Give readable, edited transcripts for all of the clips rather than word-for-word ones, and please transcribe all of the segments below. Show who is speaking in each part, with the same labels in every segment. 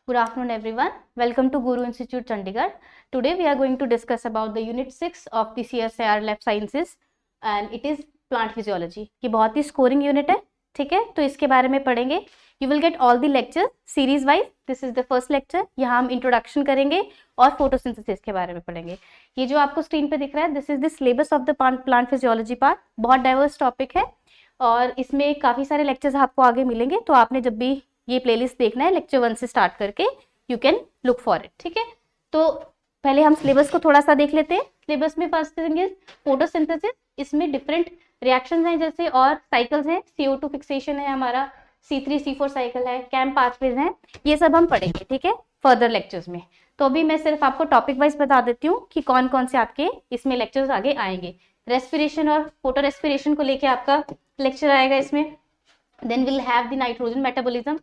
Speaker 1: Good afternoon everyone. Welcome to Guru Institute Chandigarh. Today we are going to discuss about the unit 6 of the CSIR Lab Sciences and it is plant physiology. ये बहुत ही scoring unit है, ठीक है, तो इसके बारे में पढ़ेंगे. You will get all the lectures series wise. This is the first lecture. यहाँ हम इंट्रोडक्शन करेंगे और फोटोसिंथेसिस के बारे में पढ़ेंगे. ये जो आपको स्क्रीन पे दिख रहा है, this is the syllabus of the plant physiology part. बहुत डाइवर्स टॉपिक है और इसमें काफी सारे लेक्चर्स आपको आगे मिलेंगे. तो आपने जब भी ये प्लेलिस्ट देखना है लेक्चर 1 से स्टार्ट करके you can look for it, ठीक है. तो पहले हम सिलेबस को थोड़ा सा देख लेते हैं. सिलेबस में फर्स्ट थिंग इज फोटोसिंथेसिस. इसमें डिफरेंट रिएक्शंस हैं जैसे और साइकिल्स हैं. CO2 फिक्सेशन है हमारा, C3C4 साइकिल है, कैम पाथवेज हैं, ये सब हम पढ़ेंगे, ठीक है, फर्दर लेक्चर्स में. तो अभी मैं सिर्फ आपको टॉपिक वाइज बता देती हूँ कि कौन कौन से आपके इसमें लेक्चर्स आगे आएंगे. रेस्पिरेशन और फोटो रेस्पिरेशन को लेके आपका लेक्चर आएगा इसमें. Then will have the nitrogen metabolism.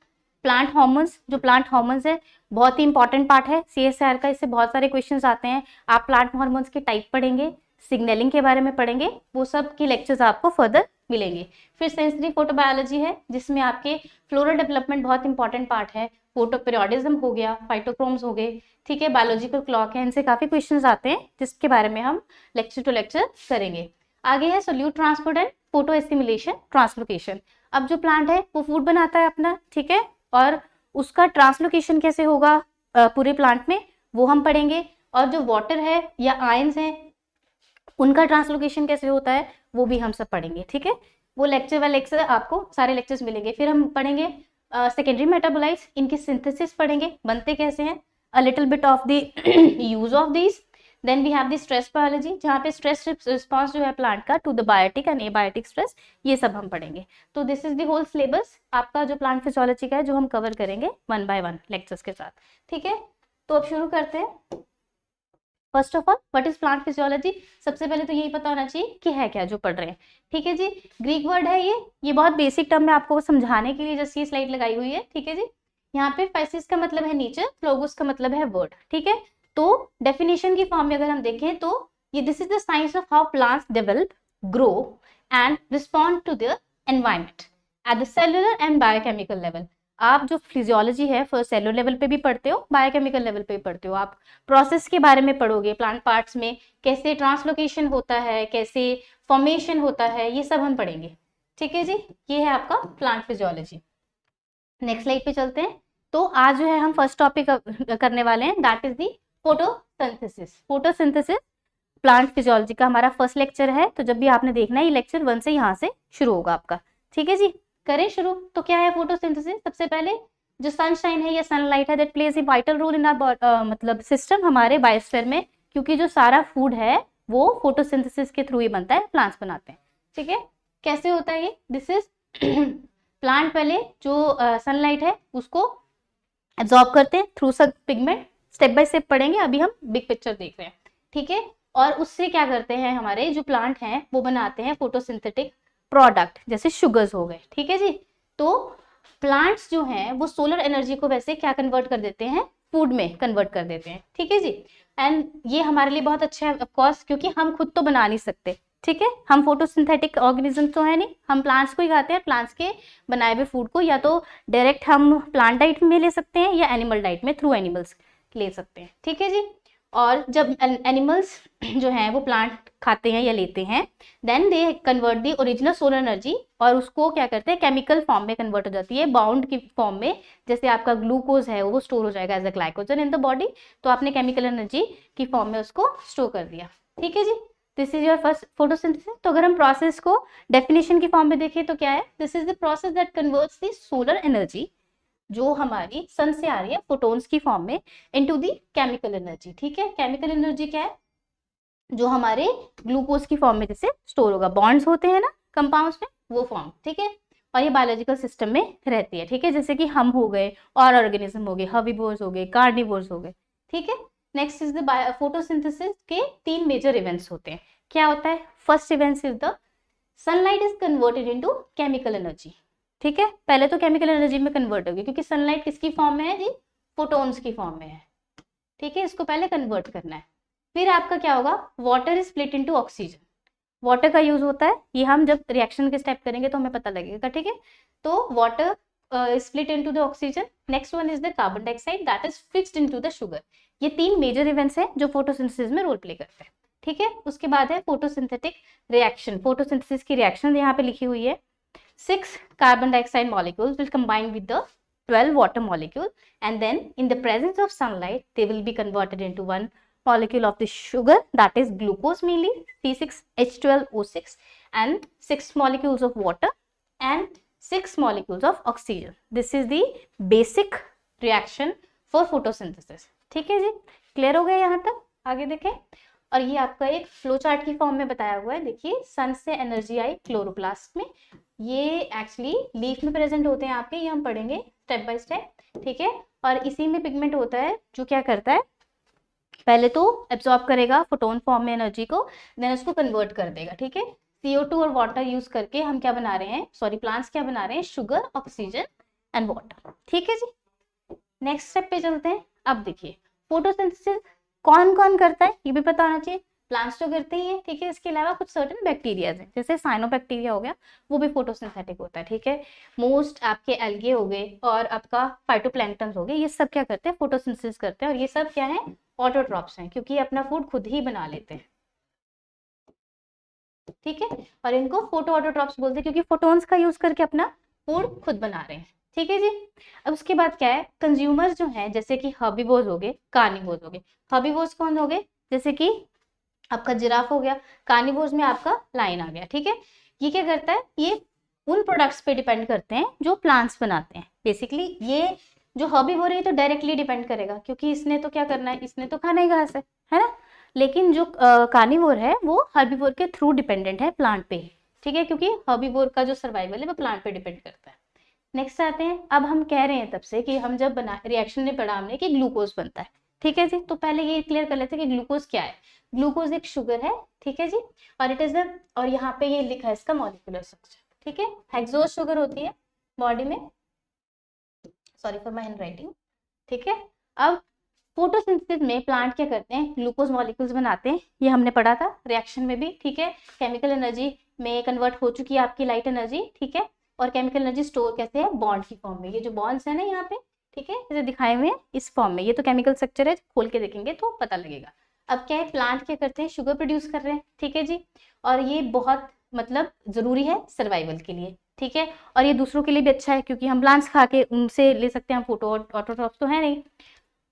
Speaker 1: Plant hormones, जो प्लांट हार्मोन्स है बहुत ही इंपॉर्टेंट पार्ट है CSIR का. इससे बहुत सारे क्वेश्चंस आते हैं. आप प्लांट हार्मोन्स के टाइप पढ़ेंगे, सिग्नलिंग के बारे में पढ़ेंगे, वो सब के लेक्चर्स आपको फर्दर मिलेंगे. फिर सेंसरी फोटोबायोलॉजी है जिसमें आपके फ्लोरल डेवलपमेंट बहुत इंपॉर्टेंट पार्ट है. फोटो पीरियोडिज्म हो गया, फाइटोक्रोम्स हो गए, ठीक है, बायोलॉजिकल क्लॉक है, इनसे काफी क्वेश्चंस आते हैं जिसके बारे में हम लेक्चर टू लेक्चर करेंगे. आगे है solute transport and photo assimilation translocation. अब जो प्लांट है वो फूड बनाता है अपना, ठीक है, और उसका ट्रांसलोकेशन कैसे होगा पूरे प्लांट में वो हम पढ़ेंगे. और जो वाटर है या आयंस हैं उनका ट्रांसलोकेशन कैसे होता है वो भी हम सब पढ़ेंगे, ठीक है. वो लेक्चर वाले लेक्चर आपको सारे लेक्चर्स मिलेंगे. फिर हम पढ़ेंगे सेकेंडरी मेटाबोलाइट्स, इनकी सिंथेसिस पढ़ेंगे, बनते कैसे हैं, a little bit of the use of these. Then we have the stress biology जहाँ पे स्ट्रेस रिस्पॉन्स जो है प्लांट का to the biotic and abiotic stress, ये सब हम पढ़ेंगे. तो this is the whole syllabus आपका जो प्लांट फिजियोलॉजी का है जो हम कवर करेंगे 1 by 1 लेक्चर्स के साथ, ठीक है. तो अब शुरू करते हैं. First of all what is plant physiology. सबसे पहले तो यही पता होना चाहिए कि है क्या जो पढ़ रहे हैं, ठीक है जी. ग्रीक वर्ड है ये बहुत बेसिक टर्म में आपको समझाने के लिए जैसे ये स्लाइड लगाई हुई है, ठीक है जी. यहाँ पे फाइसिस का मतलब है नेचर, फ्लोगोस का मतलब है वर्ड, ठीक है. तो डेफिनेशन की फॉर्म में अगर हम देखें तो ये this is the science of how plants develop, grow and respond to the environment at the cellular and biochemical level. आप जो फिजियोलॉजी है फर्स्ट सेलुलर लेवल पे भी पढ़ते हो, बायोकेमिकल लेवल पे भी पढ़ते हो. आप प्रोसेस के बारे में पढ़ोगे, प्लांट पार्ट्स में कैसे ट्रांसलोकेशन होता है, कैसे फॉर्मेशन होता है, ये सब हम पढ़ेंगे, ठीक है जी. ये है आपका प्लांट फिजियोलॉजी. नेक्स्ट स्लाइड पे चलते हैं. तो आज जो है हम फर्स्ट टॉपिक करने वाले हैं, that is the photosynthesis. Photosynthesis plant physiology का हमारा फर्स्ट लेक्चर है. तो जब भी आपने देखना है ये लेक्चर 1 से यहाँ से शुरू होगा आपका, ठीक है जी. करें शुरू. तो क्या है फोटोसिंथेसिस. सबसे पहले जो सनशाइन है या सनलाइट है that plays a vital role in our मतलब सिस्टम, हमारे बायोस्फीयर में, क्योंकि जो सारा फूड है वो फोटोसिंथेसिस के थ्रू ही बनता है, प्लांट्स बनाते हैं, ठीक है. कैसे होता है ये. दिस इज प्लांट पहले जो सनलाइट है उसको एब्जॉर्ब करते हैं थ्रू सब पिगमेंट. स्टेप बाय स्टेप पढ़ेंगे, अभी हम बिग पिक्चर देख रहे हैं, ठीक है. और उससे क्या करते हैं हमारे जो प्लांट हैं वो बनाते हैं फोटोसिंथेटिक प्रोडक्ट जैसे शुगर्स हो गए, ठीक है जी. तो प्लांट्स जो हैं वो सोलर एनर्जी को वैसे क्या कन्वर्ट कर देते हैं, फूड में कन्वर्ट कर देते हैं, ठीक है जी. एंड ये हमारे लिए बहुत अच्छा है ऑफकोर्स, क्योंकि हम खुद तो बना नहीं सकते, ठीक है. हम फोटोसिंथेटिक ऑर्गेनिज्म तो है नहीं, हम प्लांट्स को ही खाते हैं. प्लांट्स के बनाए हुए फूड को या तो डायरेक्ट हम प्लांट डाइट में ले सकते हैं या एनिमल डाइट में थ्रू एनिमल्स ले सकते हैं, ठीक है जी. और जब एनिमल्स जो हैं वो प्लांट खाते हैं या लेते हैं, then they convert the original solar energy और उसको क्या करते हैं केमिकल फॉर्म में कन्वर्ट हो जाती है, बाउंड की फॉर्म में. जैसे आपका ग्लूकोज है वो स्टोर हो जाएगा as a glycogen in the body, तो आपने केमिकल एनर्जी की फॉर्म में उसको स्टोर कर दिया, ठीक है जी. This is your first photosynthesis. तो अगर हम प्रोसेस को डेफिनेशन की फॉर्म में देखें तो क्या है. This is the process that converts the solar energy जो हमारी सन से आ रही है फोटोन्स की फॉर्म में इनटू दी केमिकल एनर्जी, ठीक है. केमिकल एनर्जी क्या है, जो हमारे ग्लूकोज की फॉर्म में जैसे स्टोर होगा, बॉन्ड्स होते हैं ना कंपाउंड्स में, वो फॉर्म, ठीक है. और ये बायोलॉजिकल सिस्टम में रहती है, ठीक है. जैसे कि हम हो गए और ऑर्गेनिज्म हो गए, हर्बीवोर्स हो गए, कार्निवोर्स हो गए, ठीक है. नेक्स्ट इज द फोटोसिंथेसिस के 3 मेजर इवेंट्स होते हैं. क्या होता है. First event is the sunlight is converted into chemical energy, ठीक है. पहले तो केमिकल एनर्जी में कन्वर्ट होगी क्योंकि सनलाइट किसकी फॉर्म में है जी, फोटोन्स की फॉर्म में है, ठीक है. इसको पहले कन्वर्ट करना है. फिर आपका क्या होगा, water is split into oxygen. Water का यूज होता है, ये हम जब रिएक्शन के स्टेप करेंगे तो हमें पता लगेगा, ठीक है. तो water split into the oxygen. Next one is the carbon dioxide that is fixed into the sugar. ये 3 मेजर इवेंट्स हैं जो फोटोसिंथेसिस में रोल प्ले करते हैं, ठीक है। उसके बाद है फोटोसिंथेटिक रिएक्शन, फोटोसिंथेसिस की रिएक्शन यहाँ पे लिखी हुई है। 6 carbon dioxide molecules will combine with the 12 water molecule, and then in the presence of sunlight they will be converted into one molecule of the sugar, that is glucose mainly, C6H12O6, and 6 molecules of water and 6 molecules of oxygen. This is the basic reaction for photosynthesis. ठीक है जी, clear हो गया यहाँ तक? आगे देखें। और ये आपका एक फ्लो चार्ट की फॉर्म में बताया हुआ है। देखिए, सन से एनर्जी आई क्लोरोप्लास्ट में, ये एक्चुअली लीफ में प्रेजेंट होते हैं आपके, ये हम पढ़ेंगे स्टेप बाय स्टेप, ठीक है। और इसी में पिगमेंट होता है जो क्या करता है, पहले तो एब्जॉर्ब करेगा फोटोन फॉर्म में एनर्जी को, देन उसको कन्वर्ट कर देगा, ठीक है। CO2 और वाटर यूज करके हम क्या बना रहे हैं, सॉरी प्लांट्स क्या बना रहे हैं, शुगर, ऑक्सीजन एंड वाटर, ठीक है जी। नेक्स्ट स्टेप पे चलते हैं। अब देखिए, फोटोसिंथेसिस कौन कौन करता है ये भी पता होना चाहिए। प्लांट्स तो करते ही है, ठीक है। इसके अलावा कुछ सर्टेन बैक्टीरियाज हैं, जैसे साइनोबैक्टीरिया हो गया, वो भी फोटोसिंथेटिक होता है, ठीक है। मोस्ट आपके एल्गे हो गए और आपका फाइटोप्लैंक्टन हो गए, ये सब क्या करते हैं, फोटोसिंथेसिस करते हैं। और ये सब क्या है, ऑटोट्रॉप्स हैं, क्योंकि अपना फूड खुद ही बना लेते हैं, ठीक है। और इनको फोटो ऑटोट्रॉप्स बोलते हैं, क्योंकि फोटोन्स का यूज करके अपना फूड खुद बना रहे हैं, ठीक है जी। अब उसके बाद क्या है, कंज्यूमर्स जो है, जैसे कि हर्बीवोर्स हो गए, कार्निवोर्स हो गए। हर्बीवोर्स कौन हो गए, जैसे कि आपका जिराफ हो गया। कार्निवोर्स में आपका लायन आ गया, ठीक है। ये क्या करता है, ये उन प्रोडक्ट्स पे डिपेंड करते हैं जो प्लांट्स बनाते हैं। बेसिकली ये जो हर्बीवोर है तो डायरेक्टली डिपेंड करेगा, क्योंकि इसने तो क्या करना है, इसने तो खाना ही घास है ना। लेकिन जो कार्निवोर है वो हर्बीवोर के थ्रू डिपेंडेंट है प्लांट पे, ठीक है, क्योंकि हर्बीवोर का जो सर्वाइवल है वो प्लांट पे डिपेंड करता है। नेक्स्ट आते हैं, अब हम कह रहे हैं तब से कि हम जब बना रिएक्शन में पढ़ा हमने कि ग्लूकोज बनता है, ठीक है जी। तो पहले ये क्लियर कर लेते हैं कि ग्लूकोज क्या है। ग्लूकोज एक शुगर है, ठीक है जी, और इट इज द, और यहाँ पे ये लिखा है इसका मॉलिक्यूलर स्ट्रक्चर, ठीक है। हेक्सोज शुगर होती है बॉडी में, सॉरी फॉर माय हैंडराइटिंग, ठीक है। अब फोटोसिंथेसिस में प्लांट क्या करते हैं, ग्लूकोज मॉलिक्यूल्स बनाते हैं, ये हमने पढ़ा था रिएक्शन में भी, ठीक है। केमिकल एनर्जी में कन्वर्ट हो चुकी है आपकी लाइट एनर्जी, ठीक है। और केमिकल एनर्जी स्टोर कैसे है, बॉन्ड की फॉर्म में। ये जो बॉन्ड्स है ना यहाँ पे, ठीक है, जैसे दिखाए हुए हैं इस फॉर्म में, ये तो केमिकल स्ट्रक्चर है, खोल के देखेंगे तो पता लगेगा। अब क्या है, प्लांट क्या करते हैं, शुगर प्रोड्यूस कर रहे हैं, ठीक है जी। और ये बहुत मतलब जरूरी है सर्वाइवल के लिए, ठीक है। और ये दूसरों के लिए भी अच्छा है, क्योंकि हम प्लांट्स खा के उनसे ले सकते हैं, हम फोटो ऑटोट्रॉप्स तो है नहीं।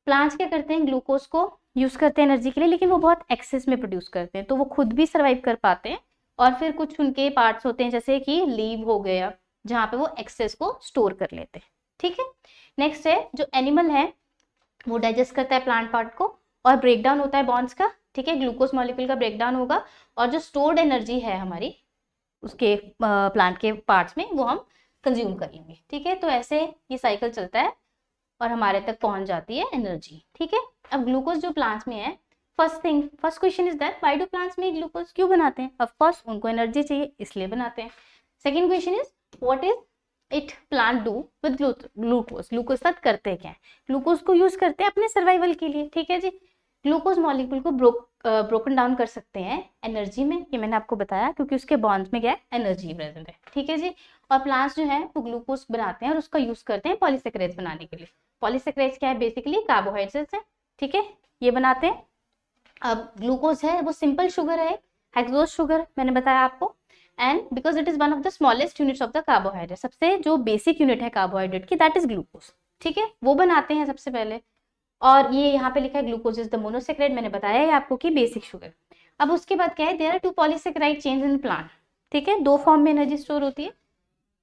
Speaker 1: प्लांट्स क्या करते हैं, ग्लूकोज को यूज करते हैं एनर्जी के लिए, लेकिन वो बहुत एक्सेस में प्रोड्यूस करते हैं, तो वो खुद भी सर्वाइव कर पाते हैं। और फिर कुछ उनके पार्ट्स होते हैं, जैसे कि लीव हो गया, जहाँ पे वो एक्सेस को स्टोर कर लेते हैं, ठीक है। नेक्स्ट है, जो एनिमल है वो डाइजेस्ट करता है प्लांट पार्ट को, और ब्रेकडाउन होता है बॉन्ड्स का, ठीक है। ग्लूकोज मॉलिक्यूल का ब्रेकडाउन होगा, और जो स्टोर्ड एनर्जी है हमारी उसके प्लांट के पार्ट्स में, वो हम कंज्यूम कर लेंगे, ठीक है। तो ऐसे ये साइकिल चलता है और हमारे तक पहुंच जाती है एनर्जी, ठीक है। अब ग्लूकोज जो प्लांट्स में है, first question is that why do plants में ग्लूकोज क्यों बनाते हैं, ऑफ कोर्स उनको एनर्जी चाहिए इसलिए बनाते हैं। Second question is what is it plant do with glucose, glucose साथ करते क्या है, ग्लूकोज को यूज करते हैं अपने सर्वाइवल के लिए, ठीक है जी। ग्लूकोज मॉलिक्यूल को ब्रोकन डाउन कर सकते हैं एनर्जी में, ये मैंने आपको बताया, क्योंकि उसके बॉन्ड्स में क्या है, एनर्जी प्रेजेंट है, ठीक है जी। और प्लांट्स जो है वो ग्लूकोज बनाते हैं और उसका यूज करते हैं पॉलीसेकेरेज बनाने के लिए। पॉलीसेकेरेज क्या है, बेसिकली कार्बोहाइड्रेट्स है, ठीक है, ये बनाते हैं। अब ग्लूकोज है वो सिंपल शुगर है, हेक्सोज शुगर मैंने बताया आपको, and because it is one of the smallest units of the carbohydrate, सबसे जो बेसिक यूनिट है कार्बोहाइड्रेट की, दैट इज ग्लूकोज, ठीक है, वो बनाते हैं सबसे पहले। और ये यहाँ पे लिखा है ग्लूकोज इज द मोनोसेकेराइड, मैंने बताया है आपको कि बेसिक शुगर। अब उसके बाद क्या है, there are 2 polysaccharide chains in plant, ठीक है, 2 फॉर्म में एनर्जी स्टोर होती है।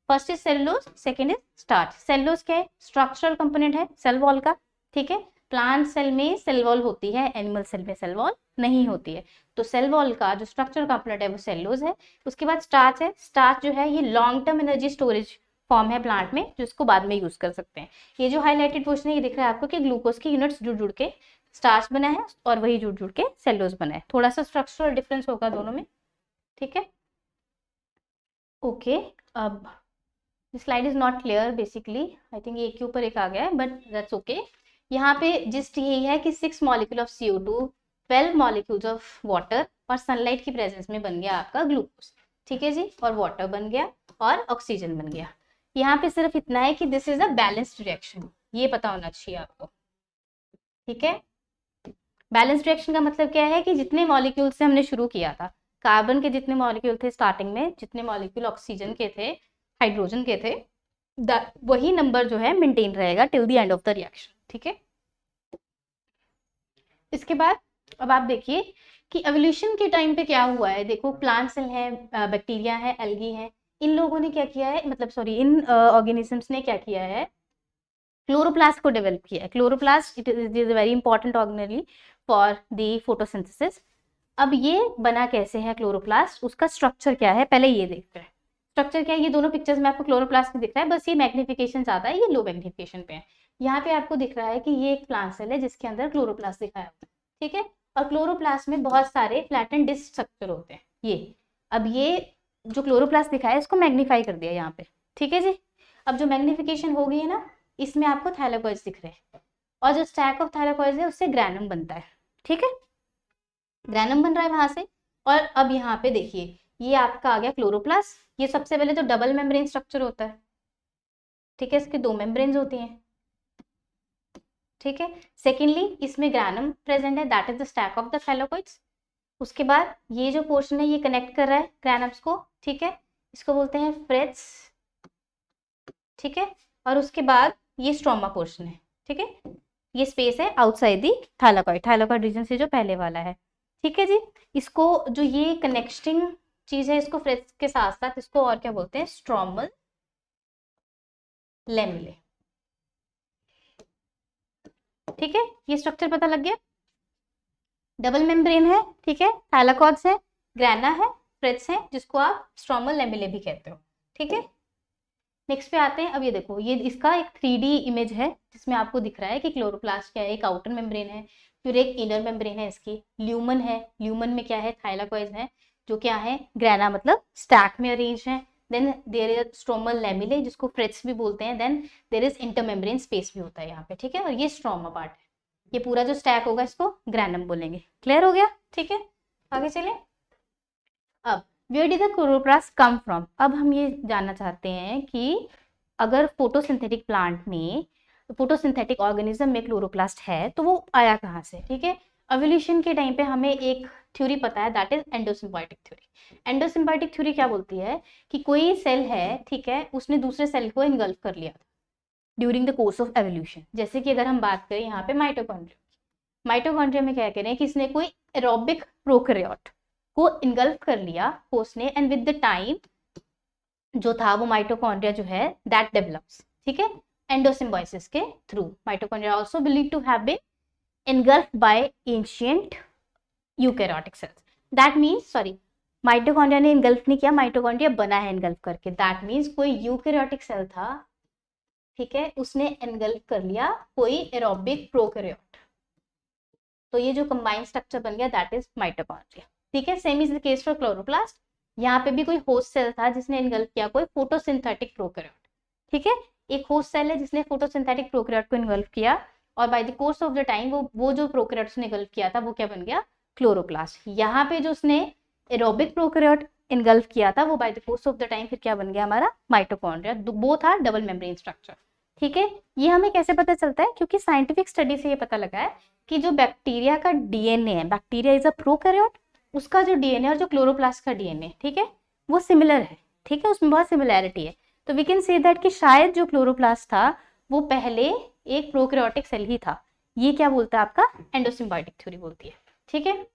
Speaker 1: First is cellulose, second is starch. Cellulose क्या है, स्ट्रक्चरल कंपोनेंट है सेल वॉल का, ठीक है। प्लांट सेल में सेल वॉल होती है, एनिमल सेल में सेल वॉल नहीं होती है, तो सेल वॉल का जो स्ट्रक्चरल कंपोनेंट है वो सेलुलोज है। उसके बाद स्टार्च है, स्टार्च जो है ये long term energy storage form है प्लांट में, जिसको बाद में यूज कर सकते हैं। ये जो हाईलाइटेड पोर्शन है ये दिख रहा है आपको कि ग्लूकोज की यूनिट्स जुड़ जुड़ के स्टार्च बना है, और वही जुड़ जुड़ के सेलुलोज बना है, थोड़ा सा स्ट्रक्चरल डिफरेंस होगा दोनों में, ठीक है। ओके, अब slide is not clear basically, I think एक के ऊपर एक आ गया है, बट दैट्स ओके। यहाँ पे जिस्ट यही है कि 6 molecule of CO2, 12 molecules of water और सनलाइट की प्रेजेंस में बन गया आपका ग्लूकोज, ठीक है जी, और वाटर बन गया और ऑक्सीजन बन गया। यहाँ पे सिर्फ इतना है कि this is a balanced reaction, ये पता होना चाहिए आपको, ठीक है। बैलेंस्ड रिएक्शन का मतलब क्या है कि जितने मॉलिक्यूल से हमने शुरू किया था, कार्बन के जितने मॉलिक्यूल थे स्टार्टिंग में, जितने मॉलिक्यूल ऑक्सीजन के थे, हाइड्रोजन के थे, वही नंबर जो है मेंटेन रहेगा till the end of the reaction, ठीक है। इसके बाद अब आप देखिए कि एवोल्यूशन के टाइम पे क्या हुआ है। देखो प्लांट सेल है, बैक्टीरिया है, एल्गी है, इन लोगों ने क्या किया है, मतलब सॉरी इन ऑर्गेनिजम्स ने क्या किया है, क्लोरोप्लास्ट को डेवलप किया है। Chloroplast it is very important organelle for the photosynthesis. अब ये बना कैसे है क्लोरोप्लास्ट, उसका स्ट्रक्चर क्या है पहले ये देखते हैं। स्ट्रक्चर क्या है, ये दोनों पिक्चर्स में आपको क्लोरोप्लास्ट दिख रहा है, बस ये मैग्निफिकेशन ज्यादा है, ये लो मैग्निफिकेशन पे है। यहाँ पे आपको दिख रहा है कि ये एक प्लांट सेल है जिसके अंदर क्लोरोप्लास्ट दिखाया हुआ है, ठीक है। और क्लोरोप्लास्ट में बहुत सारे फ्लैटेंड डिस्क स्ट्रक्चर होते हैं ये। अब ये जो क्लोरोप्लास्ट दिखाया है इसको मैग्नीफाई कर दिया यहाँ पे, ठीक है जी। अब जो मैग्निफिकेशन हो गई है ना, इसमें आपको थाइलाकोइड्स दिख रहे हैं, और जो स्टैक ऑफ थाइलाकोइड्स है उससे ग्रैनम बनता है, ठीक है। ग्रैनम बन रहा है वहां से। और अब यहाँ पे देखिए ये आपका आ गया क्लोरोप्लास्ट। ये सबसे पहले तो डबल मेम्ब्रेन स्ट्रक्चर होता है, ठीक है, इसके दो मेम्ब्रेन्स होती हैं, ठीक है। सेकेंडली इसमें ग्रैनम प्रेजेंट है, that is the stack of the thylakoids. उसके बाद ये जो पोर्शन है ये कनेक्ट कर रहा है ग्रैनम्स को, ठीक है, इसको बोलते हैं फ्रेट्स, ठीक है। और उसके बाद ये स्ट्रोमा पोर्शन है, ठीक है, ये स्पेस है outside the thylakoid, thylakoid region से जो पहले वाला है, ठीक है जी। इसको जो ये कनेक्टिंग चीज है इसको फ्रेट्स के साथ साथ इसको और क्या बोलते हैं, स्ट्रोमल लेमुले, ठीक है। ये स्ट्रक्चर पता लग गया, डबल मेम्ब्रेन है, ठीक है, थाइलाकॉइड्स है, ग्रैना है, फ्रेट्स है, जिसको आप स्ट्रोमल लेमुले भी कहते हो, ठीक है। नेक्स्ट पे आते हैं। अब ये देखो ये इसका एक 3D इमेज है जिसमें आपको दिख रहा है कि क्लोरोप्लास्ट क्या है, एक आउटर मेम्ब्रेन है, फिर एक इनर मेम्ब्रेन है इसकी, ल्यूमन है, ल्यूमन में क्या है, थाइलाकॉइड्स है जो क्या है, ग्रैना मतलब स्टैक में अरेंज है, then there is stromal lamellae जिसको फ्रेट्स भी बोलते हैं, then there is intermembrane space भी होता है यहाँ पे, ठीक है। और ये स्ट्रोमा पार्ट है, ये पूरा जो स्टैक होगा इसको ग्रैनम बोलेंगे। क्लियर हो गया, ठीक है, आगे चले। अब where did the chloroplast come from, अब हम ये जानना चाहते हैं कि अगर फोटोसिंथेटिक प्लांट में, फोटोसिंथेटिक ऑर्गेनिज्म में क्लोरोप्लास्ट है तो वो आया कहाँ से, ठीक है। एवोल्यूशन के टाइम पे हमें एक थ्योरी पता है, that is endosymbiotic theory. Endosymbiotic theory क्या बोलती है कि कोई सेल है, ठीक है, उसने दूसरे सेल को इनगल्फ कर लिया था during the course of evolution. जैसे कि अगर हम बात करें यहाँ पे माइटोकॉन्ड्रिया, माइटोकॉन्ड्रिया में क्या करें कि इसने कोई एरोबिक प्रोकैरियोट को इनगल्फ कर लिया होस्ट ने, एंड विद द टाइम जो था वो माइटोकॉन्ड्रिया जो है दैट डेवलप्स, ठीक है, एंडोसिम्बायोसिस के through. Mitochondria also believe to have been engulfed by ancient eukaryotic cells. That means, sorry, mitochondria ने इनगल्फ नहीं किया, माइटोकॉन्ड्रिया बना है इनगल्फ करके। दैट मीन्स कोई यूकैरियोटिक सेल था, ठीक है, उसने इनगल्फ कर लिया कोई एरोबिक प्रोकैरियोट, तो ये जो कंबाइंड स्ट्रक्चर बन गया दैट इज माइटोकॉन्ड्रिया, ठीक है। Same is the case for chloroplast. यहाँ पे भी कोई होस्ट सेल था जिसने इनगल्फ किया कोई फोटोसिंथेटिक प्रोकैरियोट, ठीक है। एक होस्ट सेल है जिसने फोटोसिंथेटिक प्रोकैरियोट को इनगल्फ किया, और by the course of the time वो जो प्रोकैरियोट्स ने इनगल्फ किया था वो क्या बन गया, क्लोरोप्लास्ट। यहाँ पे जो उसने एरोबिक प्रोकैरियोट इनगल्फ किया था वो by the course of the time फिर क्या बन गया हमारा, माइटोकॉन्ड्रिया। वो था डबल मेम्ब्रेन स्ट्रक्चर, ठीक है। ये हमें कैसे पता चलता है, क्योंकि साइंटिफिक स्टडी से ये पता लगा है कि जो बैक्टीरिया का डीएनए है, बैक्टीरिया इज अ प्रोकैरियोट, उसका जो डीएनए और जो क्लोरोप्लास्ट का डीएनए, ठीक है, वो सिमिलर है, ठीक है, उसमें बहुत सिमिलैरिटी है। तो वी कैन से दैट कि शायद जो क्लोरोप्लास्ट था वो पहले एक प्रोकैरियोटिक सेल ही था। ये क्या बोलता है आपका, एंडोसिम्बायोटिक थ्योरी बोलती है, ठीक है।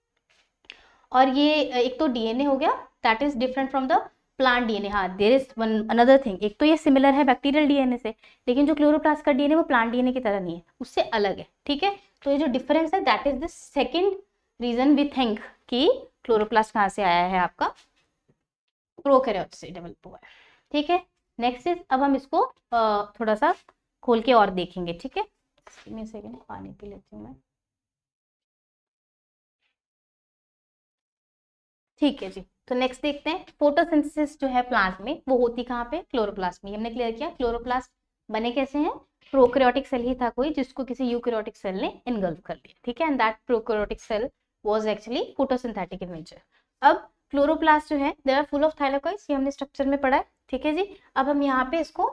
Speaker 1: और ये एक तो डीएनए हो गया that is different from the plant DNA. हाँ, there is one another thing, एक तो ये सिमिलर है बैक्टीरियल डीएनए से, लेकिन जो क्लोरोप्लास्ट का डीएनए वो प्लांट डीएनए की तरह नहीं है, उससे अलग है, ठीक है। तो ये जो डिफरेंस है that is the second reason we think कि क्लोरोप्लास्ट कहाँ से आया है, आपका प्रोकैरियोट से डेवलप हुआ है, ठीक है। नेक्स्ट इज, अब हम इसको थोड़ा सा खोल के और देखेंगे, ठीक है। सेकेंड पानी पी लेती हूँ मैं, ठीक है जी। तो नेक्स्ट देखते हैं, फोटोसिंथेसिस जो है प्लांट में वो होती कहाँ पे, क्लोरोप्लास्ट में। हमने क्लियर किया क्लोरोप्लास्ट बने कैसे हैं, प्रोकैरियोटिक सेल ही था कोई जिसको किसी यूकैरियोटिक सेल ने इनगल्फ कर लिया, ठीक है, and that prokaryotic cell was actually photosynthetic in nature. अब क्लोरोप्लास्ट जो है they are full of thylakoids, ये हमने स्ट्रक्चर में पढ़ा है, ठीक है जी। अब हम यहाँ पे इसको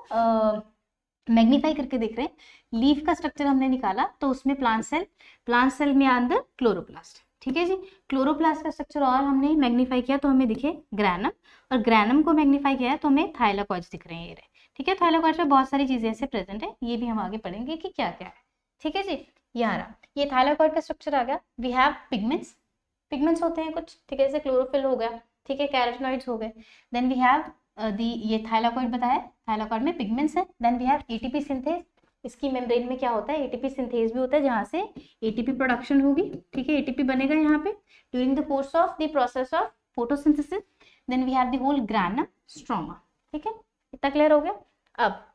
Speaker 1: मैग्नीफाई करके देख रहे हैं। लीफ का स्ट्रक्चर हमने निकाला तो उसमें प्लांट सेल में अंदर क्लोरोप्लास्ट, ठीक है जी। क्लोरोप्लास्ट का स्ट्रक्चर और हमने मैग्नीफाई किया तो हमें दिखे ग्रैनम, और ग्रैनम को मैग्नीफाई किया तो हमें थाइलाकोइड्स दिख रहे हैं ये रहे, ठीक है। थाइलाकोइड्स में बहुत सारी चीजें ऐसे प्रेजेंट है, ये भी हम आगे पढ़ेंगे कि क्या क्या है, ठीक है जी। यहाँ रहा, ये थाइलाकोइड का स्ट्रक्चर आ गया। वी हैव पिगमेंट्स, पिगमेंट्स होते हैं कुछ, ठीक है, जैसे क्लोरोफिल हो गया, ठीक है, कैरोटिनॉइड्स हो गए। देन वी हैव ये थाइलाकोइड बताया, थाइलाकोइड में पिगमेंट्स है। Then we have ATP synthase, इसकी मेम्ब्रेन में क्या होता है, एटीपी सिंथेज भी होता है जहाँ से एटीपी प्रोडक्शन होगी, ठीक है, एटीपी बनेगा यहाँ पे during the course of the process of photosynthesis. Then we have the whole granum stroma, ठीक है, इतना क्लियर हो गया। अब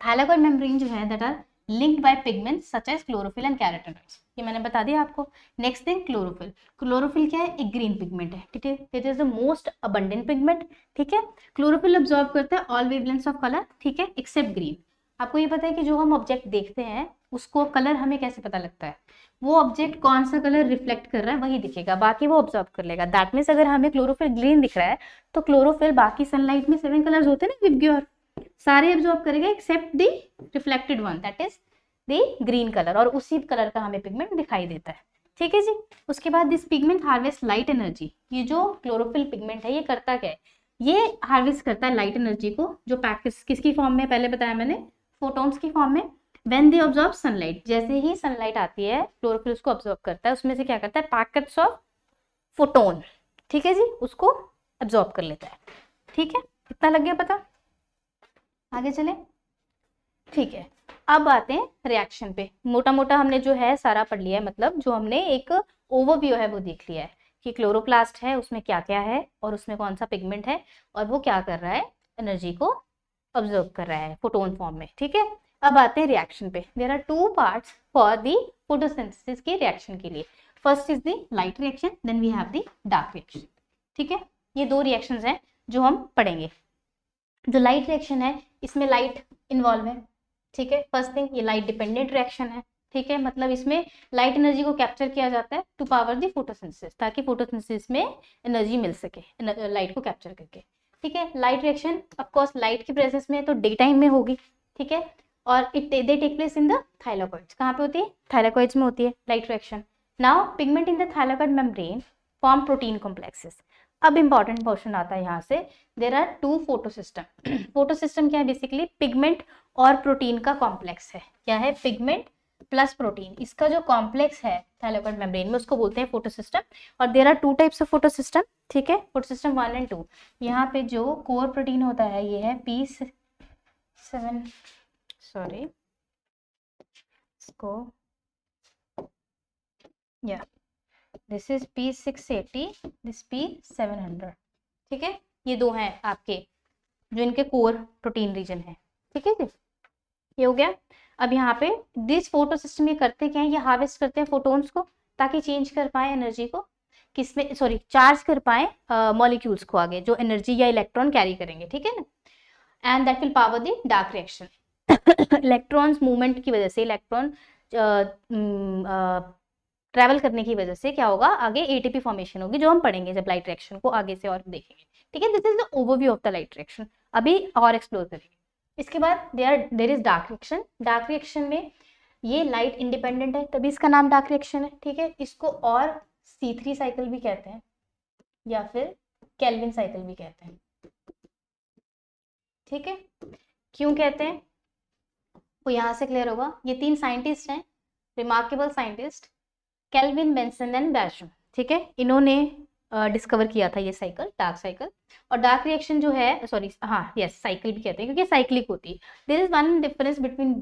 Speaker 1: थाइलाकोइड मेम्ब्रेन जो है that are linked by pigments such as chlorophyll and carotenoids, ये मैंने बता दिया आपको। नेक्स्ट थिंग क्लोरोफिल, क्लोरोफिल क्या है, एक ग्रीन पिगमेंट है, ठीक है, it is the most abundant pigment, ठीक है। क्लोरोफिल अब्सॉर्ब करता है ऑल वेवलेंथ्स ऑफ कलर, ठीक है, एक्सेप्ट ग्रीन। आपको ये पता है कि जो हम ऑब्जेक्ट देखते हैं उसको कलर हमें कैसे पता लगता है, वो ऑब्जेक्ट कौन सा कलर रिफ्लेक्ट कर रहा है वही दिखेगा, बाकी वो ऑब्जॉर्व कर लेगा। दैट मीन्स अगर हमें क्लोरोफिल ग्रीन दिख रहा है तो क्लोरोफिल बाकी सनलाइट में 7 कलर्स होते हैं ना विबग्योर, सारे एब्जॉर्ब करेगा except the reflected one that is the green colour, और उसी कलर का हमें पिगमेंट दिखाई देता है, ठीक है जी। उसके बाद this pigment harvest light energy, ये जो क्लोरोफिल पिगमेंट है ये करता क्या है, ये हार्वेस्ट करता है लाइट एनर्जी को, जो पैकेट्स किसकी फॉर्म में, पहले बताया मैंने, फोटॉन्स की फॉर्म में। व्हेन दे ऑब्जॉर्ब सनलाइट, जैसे ही सनलाइट आती है क्लोरोफिल उसको ऑब्जॉर्ब करता है, उसमें से क्या करता है, पैकेट्स ऑफ फोटोन, ठीक है जी, उसको ऑब्जॉर्ब कर लेता है, ठीक है, इतना लग गया पता। आगे चले, ठीक है। अब आते हैं रिएक्शन पे, मोटा मोटा हमने जो है सारा पढ़ लिया है, मतलब जो हमने एक ओवरव्यू है वो देख लिया है कि क्लोरोप्लास्ट है, उसमें क्या क्या है और उसमें कौन सा पिगमेंट है और वो क्या कर रहा है, एनर्जी को ऑब्जर्व कर रहा है फोटोन फॉर्म में, ठीक है। अब आते हैं रिएक्शन पे। There are 2 parts for the photosynthesis की रिएक्शन के लिए। First is the light reaction, then we have the dark reaction, ठीक है। ये 2 रिएक्शंस हैं जो हम पढ़ेंगे। जो लाइट रिएक्शन है इसमें लाइट इन्वॉल्व है, ठीक है। फर्स्ट थिंग, ये लाइट डिपेंडेंट रिएक्शन है, ठीक है, मतलब इसमें लाइट एनर्जी को कैप्चर किया जाता है टू पावर द फोटोसिंथेसिस, ताकि फोटोसिंथेसिस में एनर्जी मिल सके लाइट को कैप्चर करके, ठीक है। Light reaction of course light की प्रेजेंस में तो डे टाइम में होगी, ठीक है, और they take place in the thylakoids. कहाँ पे होती है, थाइलाकोइड्स में होती है light reaction. Now pigment in the thylakoid membrane form protein complexes. अब इंपॉर्टेंट क्वेश्चन आता है यहाँ से, देयर आर 2 फोटोसिस्टम। फोटोसिस्टम क्या है, बेसिकली पिगमेंट और प्रोटीन का कॉम्प्लेक्स है। क्या है, पिगमेंट प्लस प्रोटीन, इसका जो कॉम्प्लेक्स है थाइलाकोइड मेम्ब्रेन में उसको बोलते हैं फोटोसिस्टम। और there are 2 types of photosystem, ठीक है, फोटोसिस्टम 1 एंड 2। यहाँ पे जो कोर प्रोटीन होता है ये है P7, सॉरी इसको, या this is P680, this P700, ठीक है। ये 2 हैं आपके जो इनके कोर प्रोटीन रीजन है, ठीक है जी, ये हो गया। अब यहाँ पे दिस फोटो सिस्टम ये करते क्या है, ये हार्वेस्ट करते हैं फोटोन्स को ताकि चेंज कर पाए एनर्जी को, किसमें, सॉरी चार्ज कर पाए मॉलिक्यूल्स को आगे जो एनर्जी या इलेक्ट्रॉन कैरी करेंगे, ठीक है ना। And that will power the dark reaction. Electrons movement की वजह से, इलेक्ट्रॉन ट्रैवल करने की वजह से क्या होगा, आगे एटीपी फॉर्मेशन होगी, जो हम पढ़ेंगे जब लाइट रिएक्शन को आगे से और देखेंगे, ठीक है। This is the overview of the light reaction, अभी और एक्सप्लोर करेंगे। इसके बाद there is dark reaction. Dark reaction में ये लाइट इंडिपेंडेंट है तभी इसका नाम डार्क रिएक्शन है, ठीक है। इसको और C3 साइकिल भी कहते हैं या फिर केल्विन साइकिल भी कहते हैं, ठीक है। क्यों कहते हैं वो यहाँ से क्लियर होगा। ये 3 साइंटिस्ट हैं, remarkable scientist, Calvin, Benson and Bassham, ठीक है। इन्होंने डिस्कवर किया था ये साइकिल, डार्क साइकिल। और डार्क रिएक्शन जो है, सॉरी हाँ यस साइकिल भी कहते हैं क्योंकि साइक्लिक होती है। There is one difference between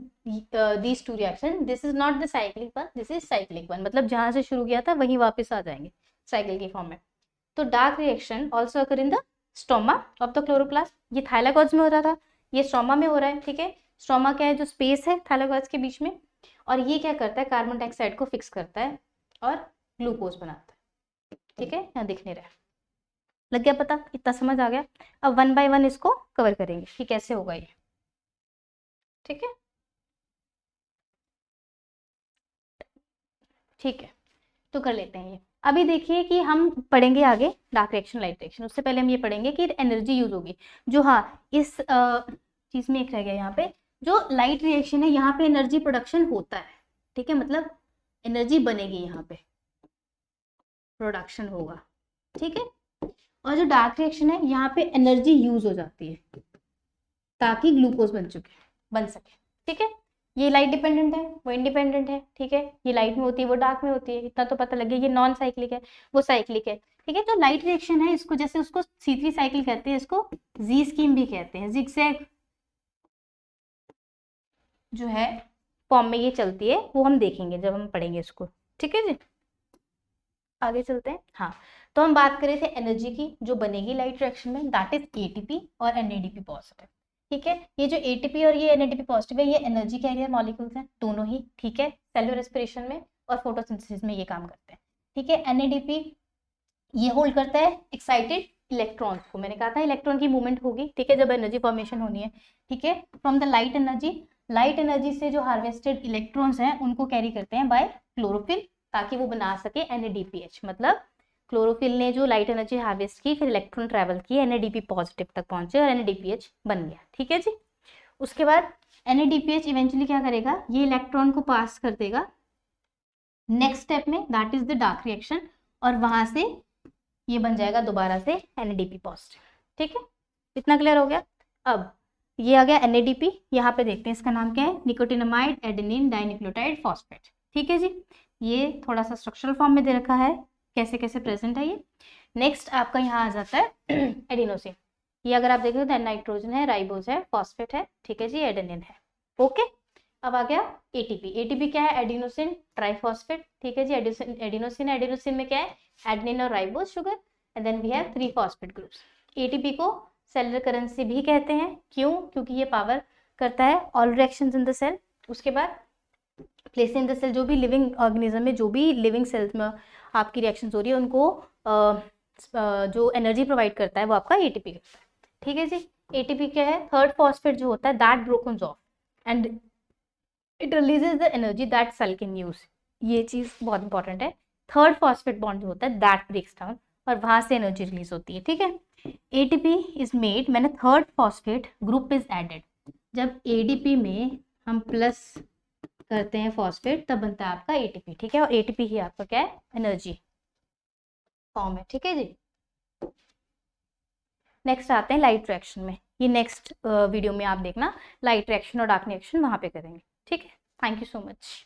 Speaker 1: these 2 reaction, this is not the cyclic one, this is cyclic one, मतलब जहां से शुरू किया था वहीं वापस आ जाएंगे साइकिल की फॉर्म में। तो dark reaction also occur in the stoma of the chloroplast. ये थाइलाकोइड्स में हो रहा था, ये स्टोमा में हो रहा है, ठीक है। स्टोमा क्या है, जो स्पेस है थाइलाकोइड्स के बीच में, और ये क्या करता है, कार्बन डाइऑक्साइड को फिक्स करता है और ग्लूकोज बनाता है, ठीक है। यहाँ दिख नहीं रहा है, लग गया पता, इतना समझ आ गया। अब 1 बाय 1 इसको कवर करेंगे कि कैसे होगा ये, ठीक है, ठीक है। तो कर लेते हैं ये। अभी देखिए कि हम पढ़ेंगे आगे डार्क रिएक्शन लाइट रिएक्शन, उससे पहले हम ये पढ़ेंगे कि एनर्जी यूज होगी जो, हाँ इस चीज में एक रह गया यहाँ पे, जो लाइट रिएक्शन है यहाँ पे एनर्जी प्रोडक्शन होता है, ठीक है, मतलब एनर्जी बनेगी यहाँ पे, प्रोडक्शन होगा, ठीक है। और जो डार्क रिएक्शन है यहाँ पे एनर्जी यूज हो जाती है ताकि ग्लूकोज बन सके, ठीक है। ये लाइट डिपेंडेंट है, वो इंडिपेंडेंट है, ठीक है। ये लाइट में होती है, वो डार्क में होती है, इतना तो पता लगे। ये नॉन साइक्लिक है, वो साइक्लिक है, ठीक है। तो लाइट रिएक्शन है, इसको जैसे उसको C3 साइकिल कहते हैं, इसको जी स्कीम भी कहते हैं, जिगजैग जो है फॉर्म में ये चलती है, वो हम देखेंगे जब हम पढ़ेंगे इसको, ठीक है जी। आगे चलते हैं। हाँ, तो हम बात कर रहे थे एनर्जी की जो बनेगी लाइट रिएक्शन में, दैट इज एटीपी और एनएडीपी पॉजिटिव, ठीक है। ये जो एटीपी और ये एनएडीपी पॉजिटिव है, ये एनर्जी कैरियर मॉलिक्यूल्स हैं दोनों ही, ठीक है। सेलुलर रेस्पिरेशन में और फोटोसिंथेसिस में ये काम करते हैं, ठीक है। एनएडीपी ये होल्ड करता है एक्साइटेड इलेक्ट्रॉन्स को, मैंने कहा था इलेक्ट्रॉन की मूवमेंट होगी, ठीक है, जब एनर्जी फॉर्मेशन होनी है, ठीक है, from the light energy. Light energy से जो हार्वेस्टेड इलेक्ट्रॉन्स हैं उनको कैरी करते हैं बाय क्लोरोफिल, ताकि वो बना सके NADPH, मतलब क्लोरोफिल ने जो लाइट एनर्जी हार्वेस्ट की, फिर इलेक्ट्रॉन ट्रेवल किए, NADP पॉजिटिव तक पहुंचे और NADPH बन गया, ठीक है जी। उसके बाद NADPH इवेंचुअली क्या करेगा, ये इलेक्ट्रॉन को पास कर देगा नेक्स्ट स्टेप में, that is the dark reaction, और वहां से ये बन जाएगा दोबारा से NADP पॉजिटिव, ठीक है। इतना क्लियर हो गया। अब ये आ गया NADP, यहाँ पे देखते हैं इसका नाम क्या है, निकोटिनामाइड एडेनिन डाइन्यूक्लियोटाइड फॉस्फेट, ठीक है जी। ये थोड़ा सा स्ट्रक्चरल फॉर्म में दे रखा है, कैसे कैसे प्रेजेंट है ये। नेक्स्ट आपका यहाँ आ जाता है एडिनोसिन, ये अगर आप देखें तो नाइट्रोजन है, राइबोज है, फॉस्फेट है, ठीक है जी, एडेनिन है, ओके। अब आ गया ATP, ATP क्या है, एडिनोसिन ट्राइफॉस्फेट, ठीक है जी। एडिनोसिन एडिनोसिन में क्या है, एडेनिन और ribose sugar, and then we have 3 phosphate groups. ATP को सेलुलर करेंसी भी कहते हैं, क्यों, क्योंकि ये पावर करता है all reactions in the cell. उसके बाद प्लेस इन द सेल, जो भी लिविंग ऑर्गेनिज्म में, जो भी लिविंग सेल्स में आपकी रिएक्शन हो रही है, उनको जो एनर्जी प्रोवाइड करता है वो आपका ATP करता है, ठीक है जी। ATP क्या है, थर्ड फॉस्फेट जो होता है, that brokens off and it releases the energy that cell can use. ये चीज बहुत इंपॉर्टेंट है, थर्ड फॉस्फेट बॉन्ड जो होता है दैट ब्रेक्स डाउन और वहां से एनर्जी रिलीज होती है, ठीक है। ATP इज मेड मैंने third phosphate group is added, जब ADP में हम प्लस करते हैं फॉस्फेट तब बनता है आपका ATP, ठीक है। और ATP ही आपका क्या है, एनर्जी फॉर्म है, ठीक है जी। नेक्स्ट आते हैं लाइट रिएक्शन में, ये नेक्स्ट वीडियो में आप देखना लाइट रिएक्शन और डार्क रिएक्शन वहां पे करेंगे, ठीक है। Thank you so much.